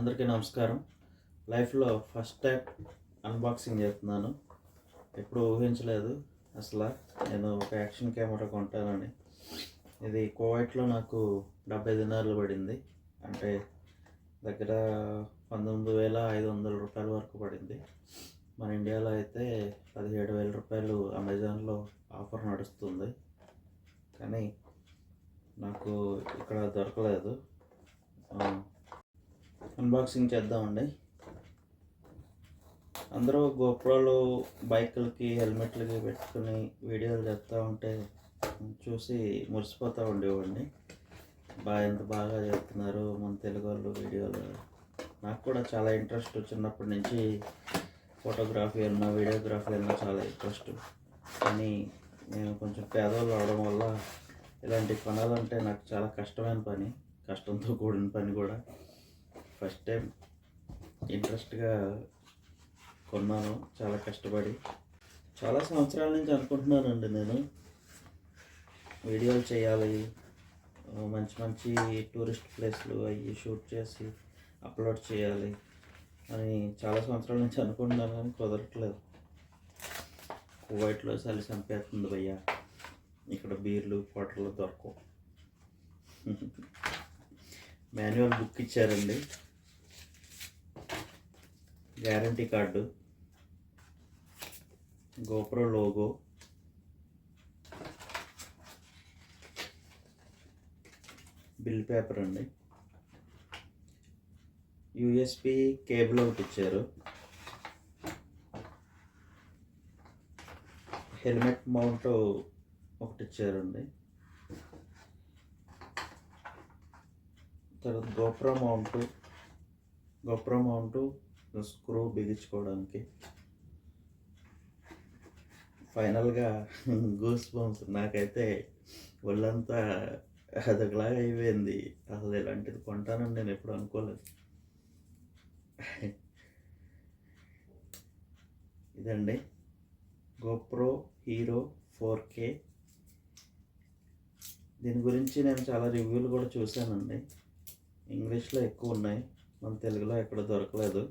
అందరికీ నమస్కారం. లైఫ్లో ఫస్ట్ టైం అన్బాక్సింగ్ చేస్తున్నాను. ఎప్పుడు ఊహించలేదు అసలు నేను ఒక యాక్షన్ కెమెరా కొంటానని. ఇది కువైట్లో నాకు 70 దినార్లు పడింది. అంటే దగ్గర 19,500 రూపాయల వరకు పడింది. మన ఇండియాలో అయితే 17,000 రూపాయలు అమెజాన్లో ఆఫర్ నడుస్తుంది. కానీ నాకు ఇక్కడ దొరకలేదు. అన్బాక్సింగ్ చేద్దామండి. అందరూ గోప్రోలు బైకులకి హెల్మెట్లకి పెట్టుకుని వీడియోలు చేస్తూ ఉంటే చూసి మురిసిపోతూ ఉండేవాడిని. ఎంత బాగా చేస్తున్నారు మన తెలుగు వాళ్ళు వీడియోలు. నాకు కూడా చాలా ఇంట్రెస్ట్. చిన్నప్పటి నుంచి ఫోటోగ్రఫీ అన్నా వీడియోగ్రఫీ అన్నా చాలా ఇంట్రెస్ట్. కానీ నేను కొంచెం పేదవాళ్ళు అవడం వల్ల ఇలాంటివి కొనాలంటే నాకు చాలా కష్టమైన పని, కష్టంతో కూడిన పని కూడా. ఫస్ట్ టైం ఇంట్రెస్ట్గా కొన్నాను, చాలా కష్టపడి. చాలా సంవత్సరాల నుంచి అనుకుంటున్నానండి నేను వీడియోలు చేయాలి, మంచి మంచి టూరిస్ట్ ప్లేస్లు అవి షూట్ చేసి అప్లోడ్ చేయాలి అని చాలా సంవత్సరాల నుంచి అనుకుంటున్నాను. కానీ కుదరట్లేదు. కువైట్లో చలి చంపేస్తుంది భయ్యా. ఇక్కడ బీర్లు క్వార్టర్లు దొరకవు. మాన్యువల్ బుక్ ఇచ్చారండి, guarantee card, GoPro logo, bill paper అండి, యూఎస్బి కేబుల్ ఒకటి ఇచ్చారు, హెల్మెట్ మౌంట్ ఒకటి ఇచ్చారండి, తర్వాత గోప్రో మౌంట్ స్క్రూ బిగించుకోవడానికి. ఫైనల్గా గూస్ బంప్స్. నాకైతే ఒళ్ళంతా అదొకలాగా అయిపోయింది. అసలు ఇలాంటిది కొంటానని నేను ఎప్పుడు అనుకోలేదు. ఇదండి గోప్రో హీరో 4K. దీని గురించి నేను చాలా రివ్యూలు కూడా చూశానండి. ఇంగ్లీష్లో ఎక్కువ ఉన్నాయి, మన తెలుగులో ఎక్కడ దొరకలేదు.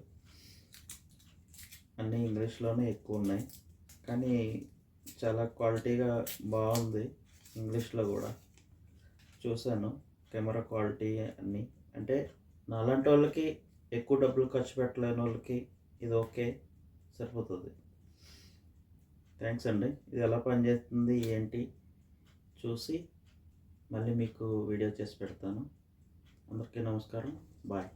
అన్నీ ఇంగ్లీష్లోనే ఎక్కువ ఉన్నాయి. కానీ చాలా క్వాలిటీగా బాగుంది. ఇంగ్లీష్లో కూడా చూశాను. కెమెరా క్వాలిటీ అన్నీ. అంటే నాలాంటి వాళ్ళకి, ఎక్కువ డబ్బులు ఖర్చు పెట్టలేని వాళ్ళకి ఇది ఓకే, సరిపోతుంది. థ్యాంక్స్ అండి. ఇది ఎలా పనిచేస్తుంది ఏంటి చూసి మళ్ళీ మీకు వీడియో చేసి పెడతాను. అందరికీ నమస్కారం. బాయ్.